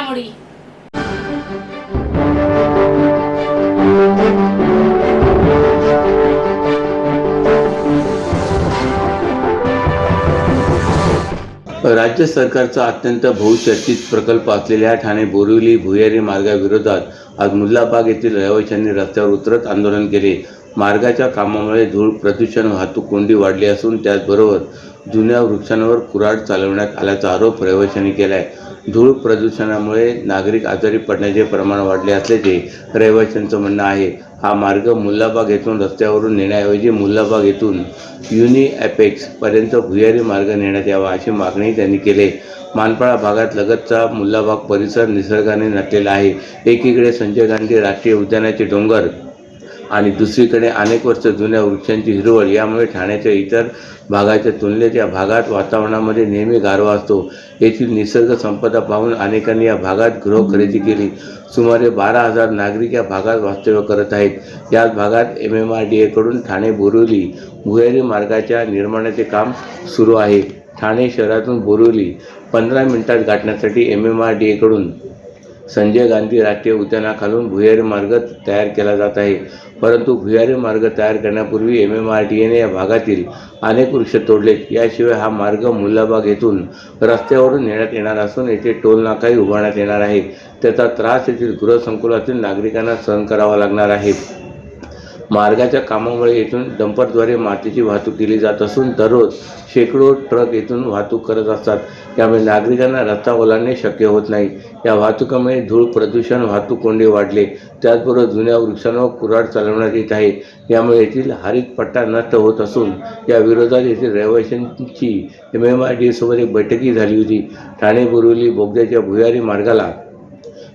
घडामोडी. राज्य सरकारचा अत्यंत बहुचर्चित प्रकल्प असलेल्या ठाणे बोरिवली भुयारी मार्गाविरोधात आज मुल्लाबाग येथील रहिवाशांनी रस्त्यावर उतरत आंदोलन केले. मार्गाच्या कामामुळे धूळ प्रदूषण, वाहतूक कोंडी वाढली असून त्याचबरोबर जुन्या वृक्षांवर कुऱ्हाड चालवण्यात आल्याचा आरोप रहिवाशांनी केला आहे. धूळ प्रदूषणामुळे नागरिक आजारी पडण्याचे प्रमाण वाढले असल्याचे रहिवाशांचं म्हणणं आहे. हा मार्ग मुल्लाबाग येथून रस्त्यावरून नेण्याऐवजी मुल्लाबाग येथून युनी ॲपेक्स पर्यंत भुयारी मार्ग नेण्यात यावा अशी मागणी त्यांनी केली. मानपाडा भागात लगतचा मुल्लाबाग परिसर निसर्गाने नटलेला आहे. एकीकडे संजय गांधी राष्ट्रीय उद्यानाचे डोंगर आणि दुसरीकडे अनेक वर्ष जुन्या वृक्षांची हिरवळ, यामुळे ठाण्याच्या इतर भागाच्या तुलनेत या भागात वातावरणामध्ये नेहमी गारवा असतो. येथील निसर्ग संपदा पाहून अनेकांनी या भागात गृह खरेदी केली. सुमारे 12,000 नागरिक या भागात वास्तव्य करत आहेत. याच भागात MMRDA ठाणे बोरिवली भुयारी मार्गाच्या निर्माणाचे काम सुरू आहे. ठाणे शहरातून बोरिवली 15 मिनिटात गाठण्यासाठी MMRDA संजय गांधी राष्ट्रीय उद्यानाखालून भुयारी मार्ग तयार केला जात आहे. परंतु भुयारी मार्ग तयार करण्यापूर्वी MMRDAने या भागातील अनेक वृक्ष तोडलेत. याशिवाय हा मार्ग मुल्लाबाग येथून रस्त्यावरून नेण्यात येणार असून येथे टोल नाकाही उभारण्यात येणार आहे. त्याचा त्रास येथील गृहसंकुलातील नागरिकांना सहन करावा लागणार आहे. मार्गाच्या कामामुळे येथून डंपरद्वारे मातीची वाहतूक केली जात असून दररोज शेकडो ट्रक येथून वाहतूक करत असतात. त्यामुळे नागरिकांना रस्ता ओलांडणे शक्य होत नाही. या वाहतुकीमुळे धूळ प्रदूषण, वाहतूक कोंडी वाढले. त्याचबरोबर जुन्या वृक्षांवर कुऱ्हाड चालवण्यात येत आहे. यामुळे येथील हरित पट्टा नष्ट होत असून या विरोधात येथील रहिवाशांची MMRDA सोबत एक बैठकही झाली होती. ठाणे बोरिवली बोगद्याच्या भुयारी मार्गाला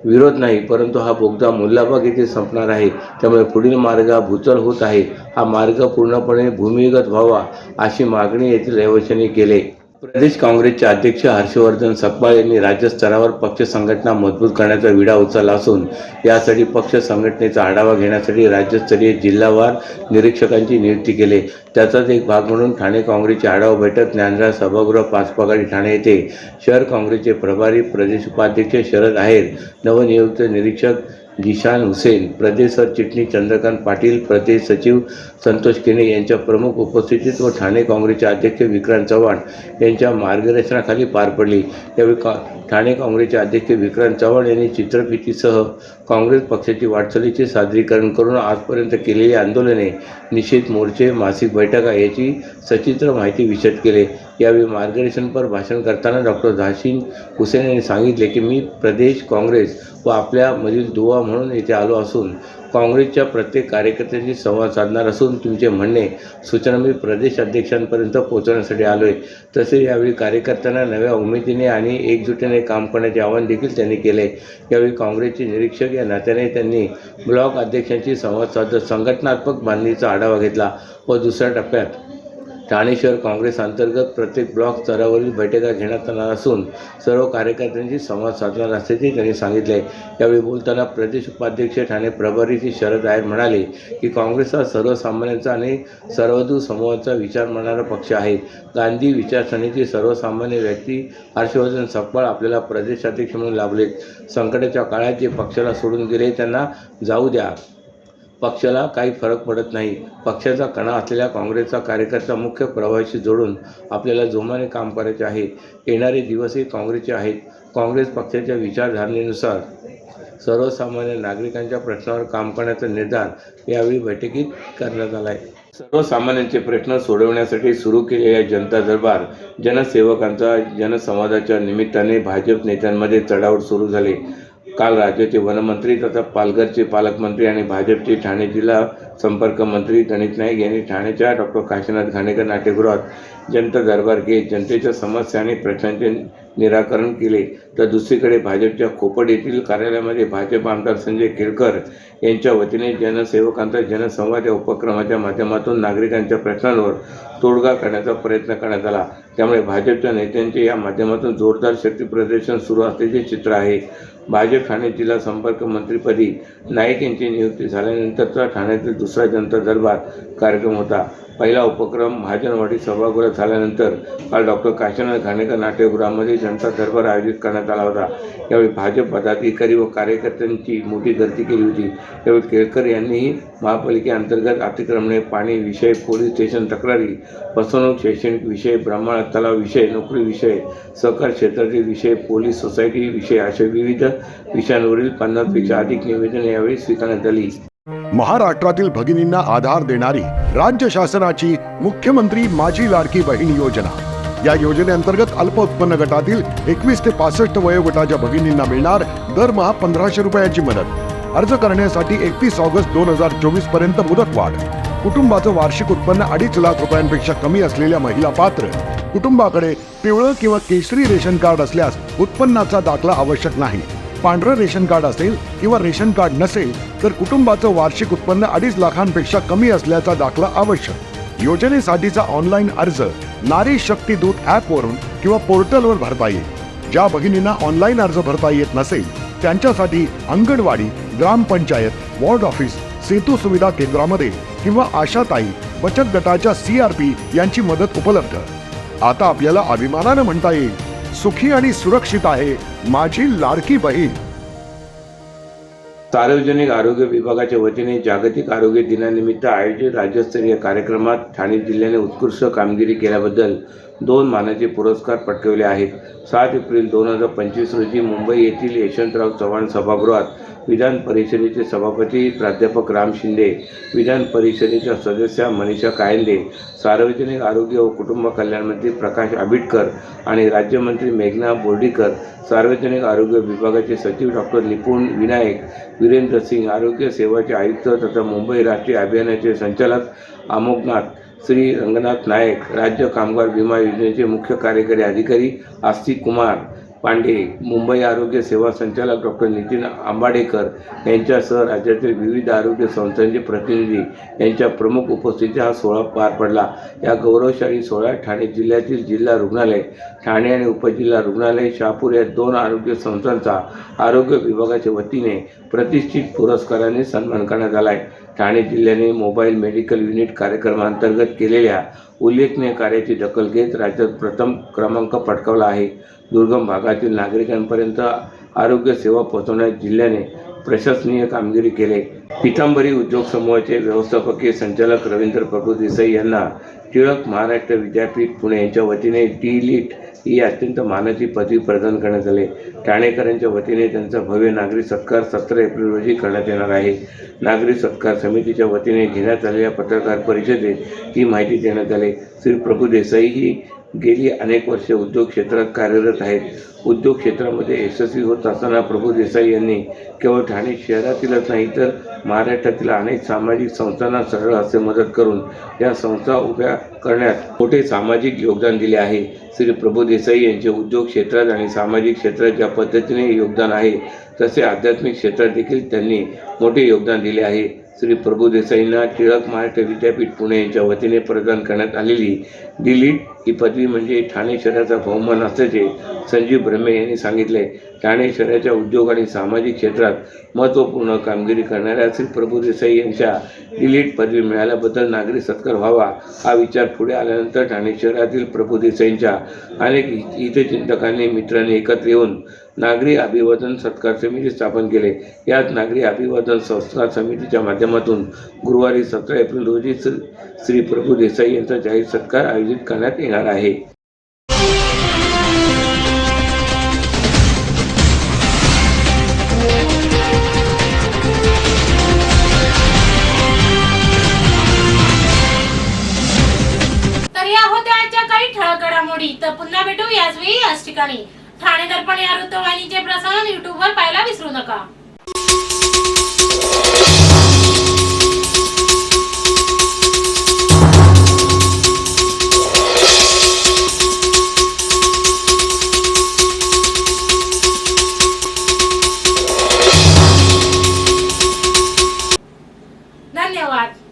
विरोध नाही, परंतु हा बोगदा मुल्लाबाग येथे संपणार आहे. त्यामुळे पुढील मार्ग भूतल होत आहे. हा मार्ग पूर्णपणे भूमिगत व्हावा अशी मागणी येथील रहिवाशांनी केली. प्रदेश काँग्रेसचे अध्यक्ष हर्षवर्धन सकपाळ यांनी राज्य स्तरावर पक्ष संघटना मजबूत करण्याचा विडा उचलला असून यासाठी पक्ष संघटनेचा आढावा घेण्यासाठी राज्यस्तरीय जिल्हावार निरीक्षकांची नियुक्ती केली. त्याचाच एक भाग म्हणून ठाणे काँग्रेसची आढावा बैठक ज्ञानराज सभागृह 5 पगाडी ठाणे येथे शहर काँग्रेसचे प्रभारी प्रदेश उपाध्यक्ष शरद आहेर, नवनियुक्त निरीक्षक जिशान हुसेन, प्रदेश सरचिटणीस चंद्रकांत पाटील, प्रदेश सचिव संतोष केने यांच्या प्रमुख उपस्थितीत व ठाणे काँग्रेसचे अध्यक्ष विक्रांत चव्हाण यांच्या मार्गदर्शनाखाली पार पडली. यावेळी ठाणे काँग्रेसचे अध्यक्ष विक्रांत चव्हाण यांनी चित्रफितीसह काँग्रेस पक्षाची वाटचालीचे सादरीकरण करून आजपर्यंत केलेली आंदोलने, निषेध मोर्चे, मासिक बैठका याची सचित्र माहिती विशद केली. यावेळी मार्गदर्शनपर भाषण करताना डॉक्टर झाशीन हुसेन यांनी सांगितले की मी प्रदेश काँग्रेस व आपल्यामधील दुवा म्हणून येथे आलो असून काँग्रेसच्या प्रत्येक कार्यकर्त्यांशी संवाद साधणार असून तुमचे म्हणणे, सूचना मी प्रदेश अध्यक्षांपर्यंत पोहोचवण्यासाठी आलो आहे. तसेच यावेळी कार्यकर्त्यांना नव्या उमेदीने आणि एकजुटीने काम करण्याचे आवाहन देखील त्यांनी केले. यावेळी काँग्रेसचे निरीक्षक या नात्याने त्यांनी ब्लॉक अध्यक्षांशी संवाद साधत संघटनात्मक बांधणीचा आढावा घेतला व दुसऱ्या टप्प्यात ठाणे शहर काँग्रेस अंतर्गत प्रत्येक ब्लॉक स्तरावरील बैठका घेण्यात येणार असून सर्व कार्यकर्त्यांशी संवाद साधणार असल्याचे त्यांनी सांगितले. यावेळी बोलताना प्रदेश उपाध्यक्ष ठाणे प्रभारी श्री शरद आहेर म्हणाले की काँग्रेस हा सर्वसामान्यांचा आणि सर्वधू समूहाचा विचार मांडणारा पक्ष आहे. गांधी विचारसरणीचे सर्वसामान्य व्यक्ती हर्षवर्धन सकपाळ आपल्याला प्रदेशाध्यक्ष म्हणून लाभलेत. संकटाच्या काळात जे पक्षाला सोडून गेले त्यांना जाऊ द्या, पक्षाला काही फरक पडत नाही. पक्षाचा कणा असलेल्या काँग्रेसचा कार्यकर्ता मुख्य प्रवाहाशी जोडून आपल्याला जोमाने काम करायचे आहे. येणारे दिवसही काँग्रेसचे आहेत. काँग्रेस पक्षाच्या विचारधारणेनुसार सर्वसामान्य नागरिकांच्या प्रश्नावर काम करण्याचा निर्धार यावेळी बैठकीत करण्यात आला आहे. सर्वसामान्यांचे प्रश्न सोडवण्यासाठी सुरू केलेल्या जनता दरबार जनसेवकांचा जनसंवादाच्या निमित्ताने भाजप नेत्यांमध्ये चढाओढ सुरू झाली. काल राज्याचे वनमंत्री तथा पालघरचे पालकमंत्री आणि भाजपचे ठाणे जिल्हा संपर्क मंत्री गणेश नाईक यांनी ठाण्याच्या डॉक्टर काशीनाथ घाणेकर नाट्यगृहात जनता दरबार घेत जनतेच्या समस्या आणि प्रश्नांचे निराकरण केले. तर दुसरीकडे भाजपच्या खोपड येथील कार्यालयामध्ये भाजप आमदार संजय केळकर यांच्या वतीने जनसेवकांचा जनसंवाद या उपक्रमाच्या माध्यमातून नागरिकांच्या प्रश्नांवर तोडगा काढण्याचा प्रयत्न करण्यात आला. त्यामुळे भाजपच्या नेत्यांचे या माध्यमातून जोरदार शक्ती प्रदर्शन सुरू असल्याचे चित्र आहे. भाजप ठाणे जिल्हा संपर्क मंत्रीपदी नाईक यांची नियुक्ती झाल्यानंतरचा ठाण्यातील दुसरा जनता दरबार कार्यक्रम होता. पहिला उपक्रम महाजनवाडी सभागृहात झाल्यानंतर काल डॉक्टर काशीनाथ घाणेकर नाट्यगृहामध्ये जनता दरबार आयोजित करण्यात आला होता. यावेळी भाजप पदाधिकारी व कार्यकर्त्यांची मोठी गर्दी केली होती. यावेळी केळकर यांनीही महापालिकेअंतर्गत अतिक्रमणे, पाणी विषय, पोलीस स्टेशन तक्रारी, फसवणूक, शैक्षणिक विषय, ब्रह्मण तलाव विषय, नोकरी विषय, सहकार क्षेत्रातील विषय, पोलीस सोसायटी विषय अशा विविध विषयांवरील 50पेक्षा अधिक निवेदने यावेळी स्वीकारण्यात आली. महाराष्ट्रातील भगिनींना आधार देणारी राज्य शासनाची मुख्यमंत्री माझी लाडकी बहीण योजना. या योजनेअंतर्गत अल्प उत्पन्न गटातील 21 ते 65 वयोगटाच्या भगिनींना मिळणार दरमहा 1500 रुपयाची मदत. अर्ज करण्यासाठी 31 ऑगस्ट 2024 पर्यंत मुदतवाढ. कुटुंबाचं वार्षिक उत्पन्न 2.5 लाख रुपयांपेक्षा कमी असलेल्या महिला पात्र. कुटुंबाकडे पिवळं किंवा केशरी रेशन कार्ड असल्यास उत्पन्नाचा दाखला आवश्यक नाही. पांढरं रेशन कार्ड असेल किंवा रेशन कार्ड नसेल तर कुटुंबाचं वार्षिक उत्पन्न 2.5 लाखांपेक्षा कमी असल्याचा दाखला आवश्यक. योजनेसाठीचा ऑनलाईन अर्ज नारी शक्ती दूत ॲपवरून किंवा पोर्टलवर भरता येईल. ज्या भगिनींना ऑनलाईन अर्ज भरता येत नसेल त्यांच्यासाठी अंगणवाडी, ग्रामपंचायत, वॉर्ड ऑफिस, सेतू सुविधा केंद्रामध्ये किंवा आशाताई बचत गटाच्या CRP यांची मदत उपलब्ध. आता आपल्याला अभिमानानं म्हणता येईल, सुखी आणि सुरक्षित आहे माझी लाडकी बहीण. सार्वजनिक आरोग्य विभागाच्या वतीने जागतिक आरोग्य दिनानिमित्त आयोजित राज्यस्तरीय कार्यक्रमात ठाणे जिल्ह्याने उत्कृष्ट कामगिरी केल्याबद्दल 2 मानाचे पुरस्कार पटकावले आहेत. 7 एप्रिल 2025 रोजी मुंबई येथील यशवंतराव चव्हाण सभागृहात विधान परिषदेचे सभापती प्राध्यापक राम शिंदे, विधान परिषदेच्या सदस्या मनीषा कायंदे, सार्वजनिक आरोग्य व कुटुंब कल्याण मंत्री प्रकाश आंबेडकर आणि राज्यमंत्री मेघना बोर्डीकर, सार्वजनिक आरोग्य विभागाचे सचिव डॉक्टर निपुण विनायक, वीरेंद्र सिंग, आरोग्य सेवाचे आयुक्त तथा मुंबई राष्ट्रीय अभियानाचे संचालक अमोघनाथ, श्री रंगनाथ नायक, राज्य कामगार विमा योजनेचे मुख्य कार्यकारी अधिकारी आस्तिक कुमार पांडे, मुंबई आरोग्य सेवा संचालक डॉक्टर नितीन आंबाडेकर यांच्यासह राज्यातील विविध आरोग्य संस्थांचे प्रतिनिधी यांच्या प्रमुख उपस्थितीत हा सोहळा पार पडला. या गौरवशाली सोहळ्यात ठाणे जिल्ह्यातील जिल्हा रुग्णालय, ठाणे आणि उपजिल्हा रुग्णालय, शहापूर या 2 आरोग्य संस्थांचा आरोग्य विभागाच्या वतीने प्रतिष्ठित पुरस्काराने सन्मान करण्यात आला आहे. ठाणे जिल्ह्याने मोबाईल मेडिकल युनिट कार्यक्रमांतर्गत केलेल्या उल्लेखनीय कार्याची दखल घेत राज्यात प्रथम क्रमांक पटकावला आहे. दुर्गम भागातील नागरिकांपर्यंत आरोग्य सेवा पोहोचवण्यात जिल्ह्याने प्रशंसनीय कामगिरी केली. पितांबरी उद्योग समूहाचे व्यवस्थापकीय संचालक रवींद्र प्रभू देसाई यांना टिळक महाराष्ट्र विद्यापीठ पुणे यांच्या वतीने DLIT ही अत्यंत मानाची पदवी प्रदान करण्यात आली. ठाणेकरांच्या वतीने त्यांचा भव्य नागरी सत्कार 17 एप्रिल रोजी करण्यात येणार आहे. नागरी सत्कार समितीच्या वतीने घेण्यात आलेल्या पत्रकार परिषदेत ही माहिती देण्यात आली. श्री प्रभू देसाई ही गेली अनेक वर्षे उद्योग क्षेत्रात कार्यरत आहेत. उद्योग क्षेत्रामध्ये यशस्वी होत असताना प्रभू देसाई यांनी केवळ ठाणे शहरातीलच नाही तर महाराष्ट्रातील अनेक सामाजिक संस्थांना सरळ हस्ते मदत करून या संस्था उभ्या करण्यात मोठे सामाजिक योगदान दिले आहे. श्री प्रभू देसाई यांचे उद्योग क्षेत्रात आणि सामाजिक क्षेत्रात ज्या पद्धतीने योगदान आहे तसे आध्यात्मिक क्षेत्रात देखील त्यांनी मोठे योगदान दिले आहे. श्री प्रभू देसाईंना टिळक महाराष्ट्र विद्यापीठ पुणे यांच्या वतीने प्रदान करण्यात आलेली DLIT ही पदवी म्हणजे ठाणे शहराचा बहुमान असल्याचे संजीव ब्रह्मे यांनी सांगितले. ठाणे शहराच्या उद्योग आणि सामाजिक क्षेत्रात महत्त्वपूर्ण कामगिरी करणाऱ्या श्री प्रभू देसाई यांच्या DLIT पदवी मिळाल्याबद्दल नागरी सत्कार व्हावा हा विचार पुढे आल्यानंतर ठाणे शहरातील प्रभू देसाईंच्या अनेक हितचिंतकांनी मित्रांनी एकत्र येऊन नागरी अभिवादन सत्कार समिती स्थापन केले. यात नागरी अभिवादन संस्कार समितीच्या माध्यमातून गुरुवारी 17 एप्रिल रोजी श्री प्रभू देसाई यांचा जाहीर सत्कार आयोजित करण्यात येणार आहे. तर या होत्या आजच्या काही ठळक घडामोडी. तर पुन्हा भेटू याच वेळी याच ठिकाणी. ठाणे दर्पण या वृत्तवाहिनीचे प्रसारण YouTube वर पाहायला विसरू नका. धन्यवाद.